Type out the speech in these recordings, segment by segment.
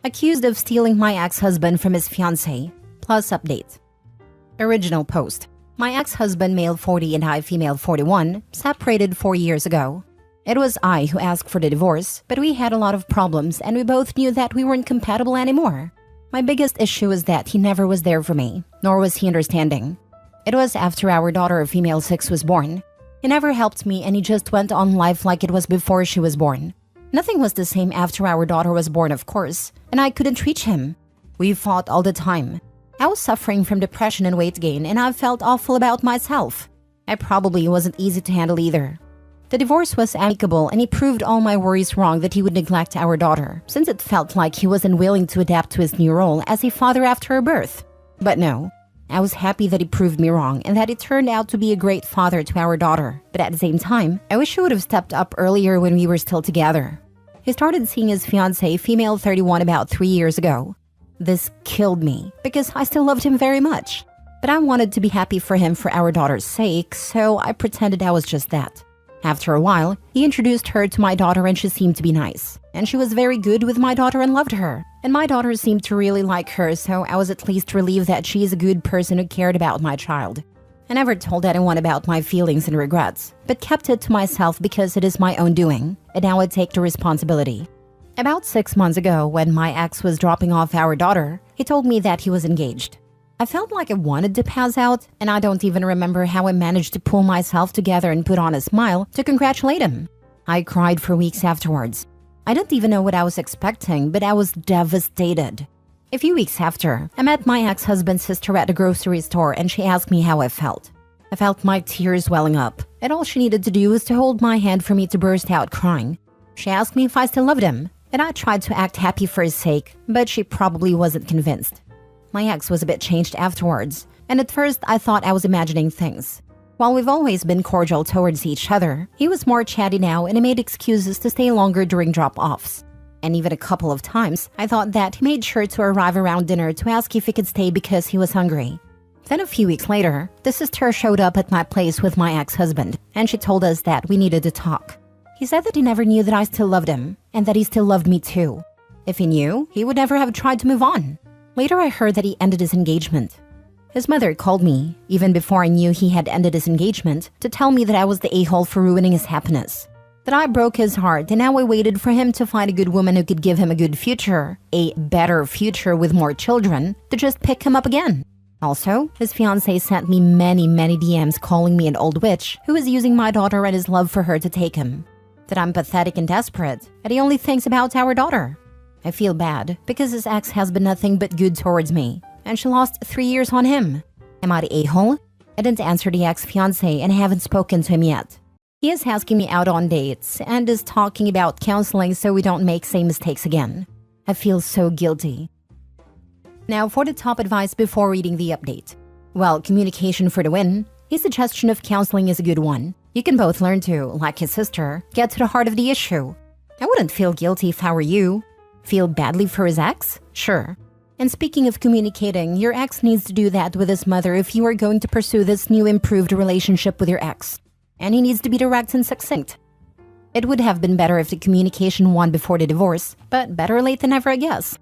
Accused of stealing my ex-husband from his fiancée. Plus update. Original post. My ex-husband, male 40 and I, female 41, separated 4 years ago. It was I who asked for the divorce, but we had a lot of problems and we both knew that we weren't compatible anymore. My biggest issue was that he never was there for me, nor was he understanding. It was after our daughter, female 6, was born. He never helped me and he just went on life like it was before she was born. Nothing was the same after our daughter was born, of course, and I couldn't reach him. We fought all the time. I was suffering from depression and weight gain, and I felt awful about myself. I probably wasn't easy to handle either. The divorce was amicable, and he proved all my worries wrong that he would neglect our daughter, since it felt like he wasn't willing to adapt to his new role as a father after her birth. But no, I was happy that he proved me wrong and that he turned out to be a great father to our daughter. But at the same time, I wish he would have stepped up earlier when we were still together. He started seeing his fiancée, female 31, about 3 years ago. This killed me because I still loved him very much. But I wanted to be happy for him for our daughter's sake, so I pretended I was just that. After a while, he introduced her to my daughter and she seemed to be nice. And she was very good with my daughter and loved her. And my daughter seemed to really like her, so I was at least relieved that she is a good person who cared about my child. I never told anyone about my feelings and regrets, but kept it to myself because it is my own doing, and now I take the responsibility. About 6 months ago, when my ex was dropping off our daughter, he told me that he was engaged. I felt like I wanted to pass out, and I don't even remember how I managed to pull myself together and put on a smile to congratulate him. I cried for weeks afterwards. I didn't even know what I was expecting, but I was devastated. A few weeks after, I met my ex-husband's sister at the grocery store and she asked me how I felt. I felt my tears welling up, and all she needed to do was to hold my hand for me to burst out crying. She asked me if I still loved him, and I tried to act happy for his sake, but she probably wasn't convinced. My ex was a bit changed afterwards, and at first I thought I was imagining things. While we've always been cordial towards each other, he was more chatty now and he made excuses to stay longer during drop-offs. And even a couple of times, I thought that he made sure to arrive around dinner to ask if he could stay because he was hungry. Then a few weeks later, the sister showed up at my place with my ex-husband, and she told us that we needed to talk. He said that he never knew that I still loved him, and that he still loved me too. If he knew, he would never have tried to move on. Later I heard that he ended his engagement. His mother called me, even before I knew he had ended his engagement, to tell me that I was the a-hole for ruining his happiness. That I broke his heart and now I waited for him to find a good woman who could give him a good future, a better future with more children, to just pick him up again. Also, his fiancée sent me many DMs calling me an old witch who was using my daughter and his love for her to take him. That I'm pathetic and desperate, and he only thinks about our daughter. I feel bad because his ex has been nothing but good towards me, and she lost 3 years on him. Am I the a-hole? I didn't answer the ex-fiancé and I haven't spoken to him yet. He is asking me out on dates and is talking about counseling so we don't make same mistakes again. I feel so guilty. Now for the top advice before reading the update. Well, communication for the win. His suggestion of counseling is a good one. You can both learn to, like his sister, get to the heart of the issue. I wouldn't feel guilty if I were you. Feel badly for his ex? Sure. And speaking of communicating, your ex needs to do that with his mother if you are going to pursue this new improved relationship with your ex. And he needs to be direct and succinct. It would have been better if the communication won before the divorce, but better late than never, I guess.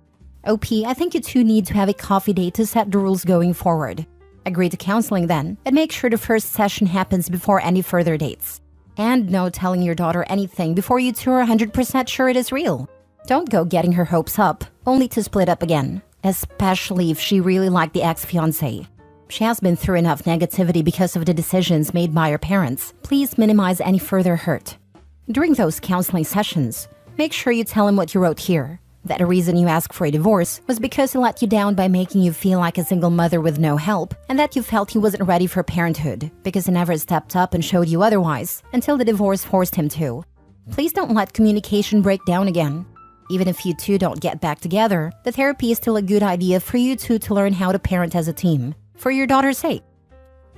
OP, I think you two need to have a coffee date to set the rules going forward. Agree to counseling then, and make sure the first session happens before any further dates. And no telling your daughter anything before you two are 100% sure it is real. Don't go getting her hopes up, only to split up again, especially if she really liked the ex-fiancé. She has been through enough negativity because of the decisions made by her parents. Please minimize any further hurt. During those counseling sessions, make sure you tell him what you wrote here. That the reason you asked for a divorce was because he let you down by making you feel like a single mother with no help, and that you felt he wasn't ready for parenthood because he never stepped up and showed you otherwise until the divorce forced him to. Please don't let communication break down again. Even if you two don't get back together, the therapy is still a good idea for you two to learn how to parent as a team, for your daughter's sake.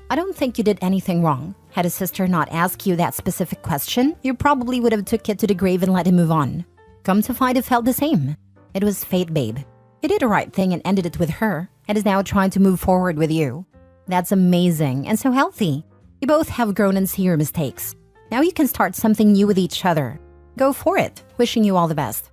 I don't think you did anything wrong. Had his sister not asked you that specific question, you probably would have took it to the grave and let him move on. Come to find, it felt the same. It was fate, babe. He did the right thing and ended it with her, and is now trying to move forward with you. That's amazing and so healthy. You both have grown and see your mistakes. Now you can start something new with each other. Go for it. Wishing you all the best.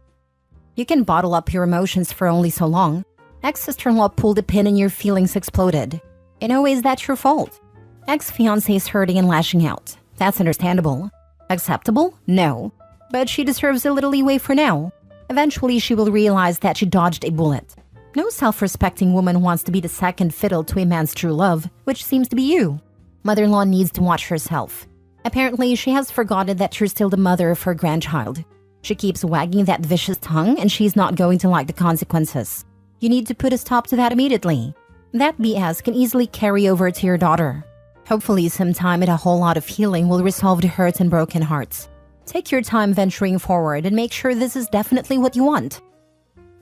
You can bottle up your emotions for only so long. Ex-sister-in-law pulled a pin and your feelings exploded. In no way is that your fault. Ex-fiancé is hurting and lashing out. That's understandable. Acceptable? No. But she deserves a little leeway for now. Eventually, she will realize that she dodged a bullet. No self-respecting woman wants to be the second fiddle to a man's true love, which seems to be you. Mother-in-law needs to watch herself. Apparently, she has forgotten that you're still the mother of her grandchild. She keeps wagging that vicious tongue and she's not going to like the consequences. You need to put a stop to that immediately. That BS can easily carry over to your daughter. Hopefully, some time and a whole lot of healing will resolve the hurt and broken hearts. Take your time venturing forward and make sure this is definitely what you want.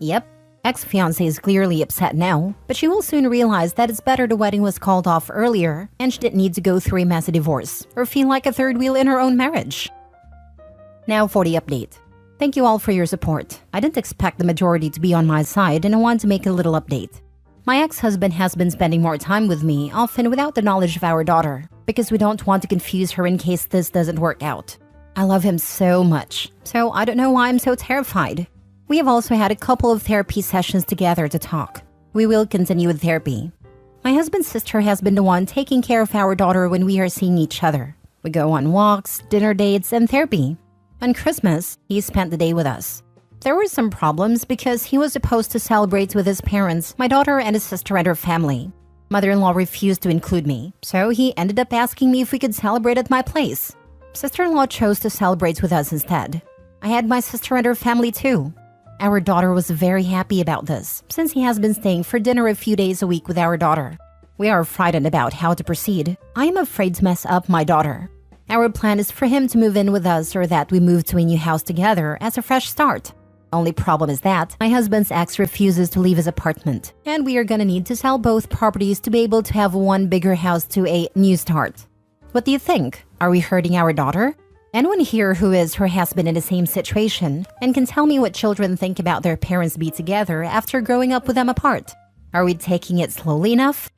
Yep, ex-fiancé is clearly upset now, but she will soon realize that it's better the wedding was called off earlier and she didn't need to go through a messy divorce or feel like a third wheel in her own marriage. Now for the update. Thank you all for your support. I didn't expect the majority to be on my side and I want to make a little update. My ex-husband has been spending more time with me, often without the knowledge of our daughter, because we don't want to confuse her in case this doesn't work out. I love him so much, so I don't know why I'm so terrified. We have also had a couple of therapy sessions together to talk. We will continue with therapy. My husband's sister has been the one taking care of our daughter when we are seeing each other. We go on walks, dinner dates, and therapy. On Christmas, he spent the day with us. There were some problems because he was supposed to celebrate with his parents, my daughter and his sister and her family. Mother-in-law refused to include me, so he ended up asking me if we could celebrate at my place. Sister-in-law chose to celebrate with us instead. I had my sister and her family too. Our daughter was very happy about this, since he has been staying for dinner a few days a week with our daughter. We are frightened about how to proceed. I am afraid to mess up my daughter. Our plan is for him to move in with us or that we move to a new house together as a fresh start. Only problem is that my husband's ex refuses to leave his apartment, and we are gonna need to sell both properties to be able to have one bigger house to a new start. What do you think? Are we hurting our daughter? Anyone here who is or has been in the same situation and can tell me what children think about their parents be together after growing up with them apart? Are we taking it slowly enough?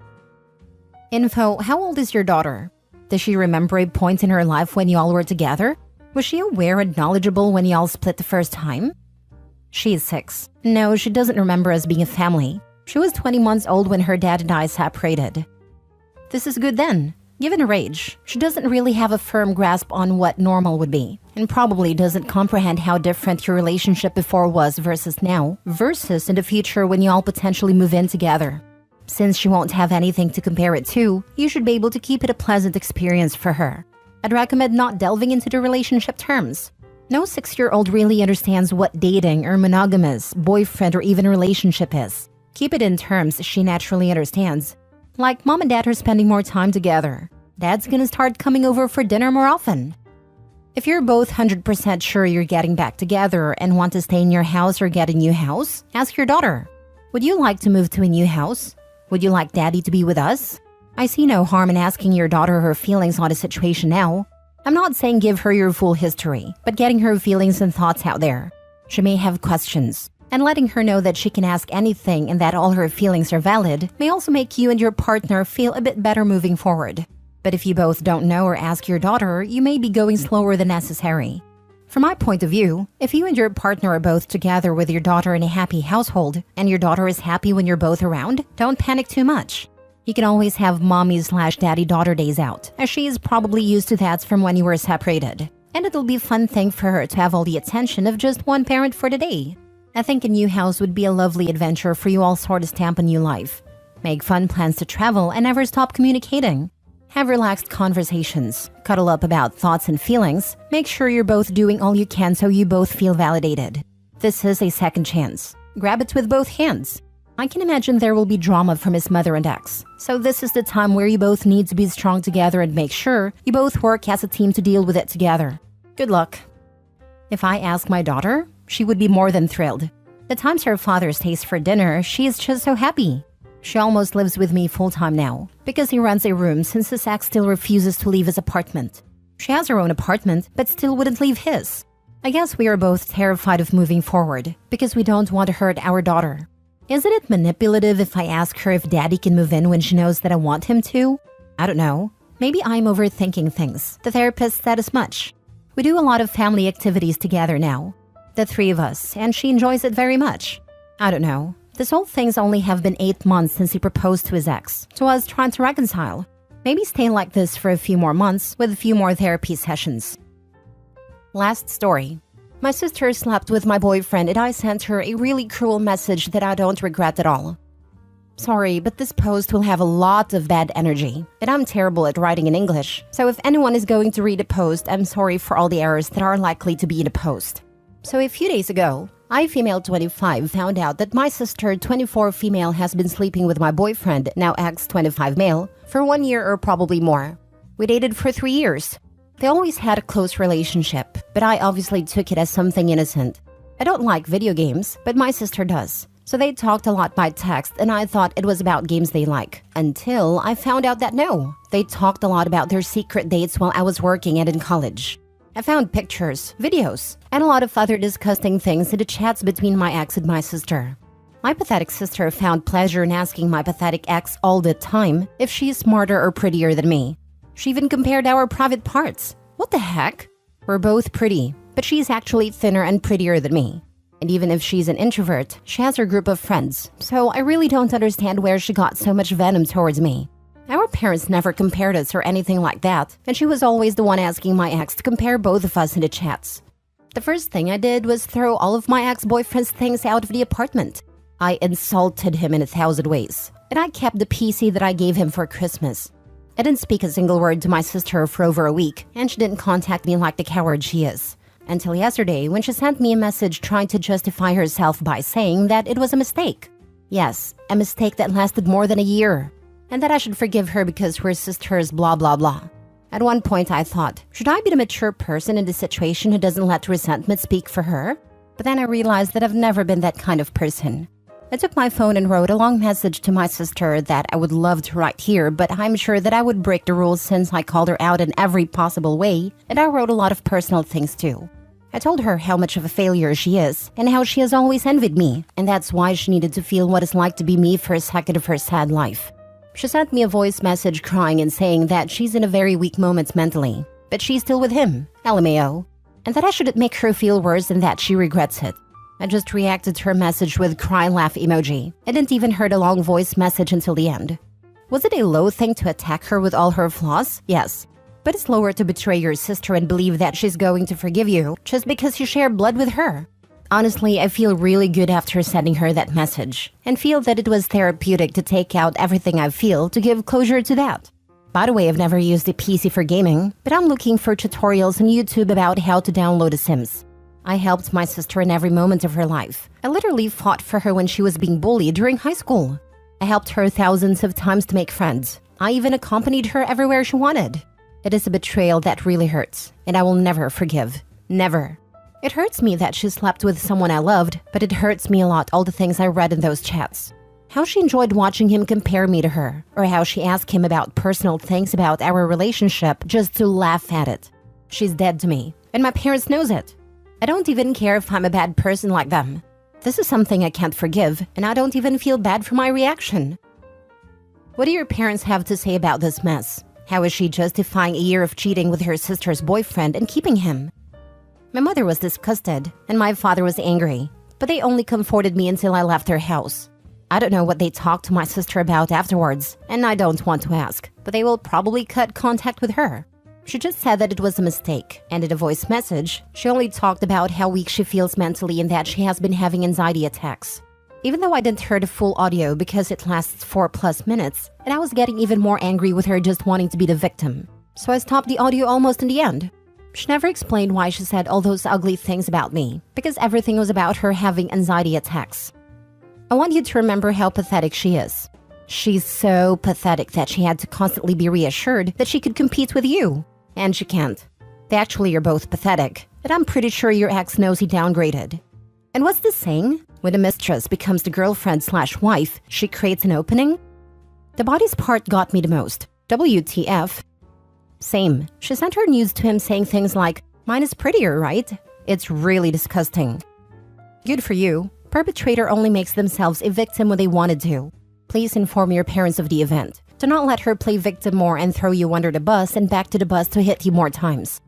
Info, how old is your daughter? Does she remember a point in her life when y'all were together? Was she aware and knowledgeable when y'all split the first time? She is 6. No, she doesn't remember us being a family. She was 20 months old when her dad and I separated. This is good then. Given her age, she doesn't really have a firm grasp on what normal would be, and probably doesn't comprehend how different your relationship before was versus now, versus in the future when y'all potentially move in together. Since she won't have anything to compare it to, you should be able to keep it a pleasant experience for her. I'd recommend not delving into the relationship terms. No 6-year-old really understands what dating or monogamous, boyfriend, or even relationship is. Keep it in terms she naturally understands. Like mom and dad are spending more time together. Dad's gonna start coming over for dinner more often. If you're both 100% sure you're getting back together and want to stay in your house or get a new house, ask your daughter. Would you like to move to a new house? Would you like daddy to be with us? I see no harm in asking your daughter her feelings on the situation now. I'm not saying give her your full history, but getting her feelings and thoughts out there. She may have questions, and letting her know that she can ask anything and that all her feelings are valid may also make you and your partner feel a bit better moving forward. But if you both don't know or ask your daughter, you may be going slower than necessary. From my point of view, if you and your partner are both together with your daughter in a happy household, and your daughter is happy when you're both around, don't panic too much. You can always have mommy/daddy-daughter days out, as she is probably used to that from when you were separated. And it'll be a fun thing for her to have all the attention of just one parent for the day. I think a new house would be a lovely adventure for you all sort of stamp a new life. Make fun plans to travel and never stop communicating. Have relaxed conversations, cuddle up about thoughts and feelings, make sure you're both doing all you can so you both feel validated. This is a second chance. Grab it with both hands. I can imagine there will be drama from his mother and ex, so this is the time where you both need to be strong together and make sure you both work as a team to deal with it together. Good luck. If I ask my daughter, she would be more than thrilled. The times her father stays for dinner, she is just so happy. She almost lives with me full-time now, because he rents a room since his ex still refuses to leave his apartment. She has her own apartment, but still wouldn't leave his. I guess we are both terrified of moving forward, because we don't want to hurt our daughter. Isn't it manipulative if I ask her if daddy can move in when she knows that I want him to? I don't know. Maybe I'm overthinking things. The therapist said as much. We do a lot of family activities together now. The three of us, and she enjoys it very much. I don't know. This whole thing's only have been 8 months since he proposed to his ex, to us trying to reconcile. Maybe stay like this for a few more months with a few more therapy sessions. Last story. My sister slept with my boyfriend and I sent her a really cruel message that I don't regret at all. Sorry, but this post will have a lot of bad energy, and I'm terrible at writing in English, so if anyone is going to read a post, I'm sorry for all the errors that are likely to be in a post. So a few days ago, I, female 25, found out that my sister, 24 female, has been sleeping with my boyfriend, now ex 25 male, for 1 year or probably more. We dated for 3 years. They always had a close relationship, but I obviously took it as something innocent. I don't like video games, but my sister does. So they talked a lot by text and I thought it was about games they like. Until I found out that no, they talked a lot about their secret dates while I was working and in college. I found pictures, videos, and a lot of other disgusting things in the chats between my ex and my sister. My pathetic sister found pleasure in asking my pathetic ex all the time if she is smarter or prettier than me. She even compared our private parts. What the heck? We're both pretty, but she's actually thinner and prettier than me. And even if she's an introvert, she has her group of friends, so I really don't understand where she got so much venom towards me. Our parents never compared us or anything like that, and she was always the one asking my ex to compare both of us in the chats. The first thing I did was throw all of my ex-boyfriend's things out of the apartment. I insulted him in 1,000 ways, and I kept the PC that I gave him for Christmas. I didn't speak a single word to my sister for over a week, and she didn't contact me like the coward she is. Until yesterday, when she sent me a message trying to justify herself by saying that it was a mistake. Yes, a mistake that lasted more than a year. And that I should forgive her because we're sisters, blah blah blah. At one point I thought, should I be the mature person in this situation who doesn't let resentment speak for her? But then I realized that I've never been that kind of person. I took my phone and wrote a long message to my sister that I would love to write here, but I'm sure that I would break the rules since I called her out in every possible way, and I wrote a lot of personal things too. I told her how much of a failure she is, and how she has always envied me, and that's why she needed to feel what it's like to be me for a second of her sad life. She sent me a voice message crying and saying that she's in a very weak moment mentally, but she's still with him, LMAO, and that I shouldn't make her feel worse and that she regrets it. I just reacted to her message with cry laugh emoji. I didn't even hear the long voice message until the end. Was it a low thing to attack her with all her flaws? Yes. But it's lower to betray your sister and believe that she's going to forgive you just because you share blood with her. Honestly, I feel really good after sending her that message and feel that it was therapeutic to take out everything I feel to give closure to that. By the way, I've never used a PC for gaming, but I'm looking for tutorials on YouTube about how to download The Sims. I helped my sister in every moment of her life. I literally fought for her when she was being bullied during high school. I helped her thousands of times to make friends. I even accompanied her everywhere she wanted. It is a betrayal that really hurts, and I will never forgive. Never. It hurts me that she slept with someone I loved, but it hurts me a lot all the things I read in those chats. How she enjoyed watching him compare me to her, or how she asked him about personal things about our relationship just to laugh at it. She's dead to me, and my parents knows it. I don't even care if I'm a bad person like them. This is something I can't forgive, and I don't even feel bad for my reaction. What do your parents have to say about this mess? How is she justifying a year of cheating with her sister's boyfriend and keeping him? My mother was disgusted, and my father was angry, but they only comforted me until I left their house. I don't know what they talked to my sister about afterwards, and I don't want to ask, but they will probably cut contact with her. She just said that it was a mistake, and in a voice message, she only talked about how weak she feels mentally and that she has been having anxiety attacks. Even though I didn't hear the full audio because it lasts 4+ minutes, and I was getting even more angry with her just wanting to be the victim. So I stopped the audio almost in the end. She never explained why she said all those ugly things about me, because everything was about her having anxiety attacks. I want you to remember how pathetic she is. She's so pathetic that she had to constantly be reassured that she could compete with you. And she can't. They actually are both pathetic, and I'm pretty sure your ex knows he downgraded. And what's the saying? When a mistress becomes the girlfriend/wife, she creates an opening? The body's part got me the most. WTF. Same. She sent her nudes to him saying things like, "Mine is prettier, right?" It's really disgusting. Good for you. Perpetrator only makes themselves a victim when they wanted to. Please inform your parents of the event. Do not let her play victim more and throw you under the bus and back to the bus to hit you more times.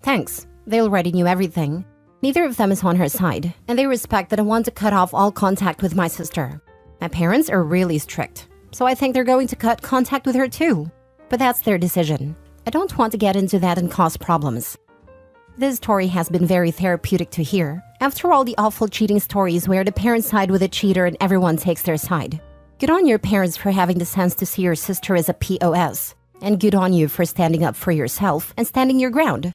Thanks. They already knew everything. Neither of them is on her side, and they respect that I want to cut off all contact with my sister. My parents are really strict, so I think they're going to cut contact with her too. But that's their decision. I don't want to get into that and cause problems. This story has been very therapeutic to hear, after all the awful cheating stories where the parents side with the cheater and everyone takes their side. Good on your parents for having the sense to see your sister as a POS. And good on you for standing up for yourself and standing your ground.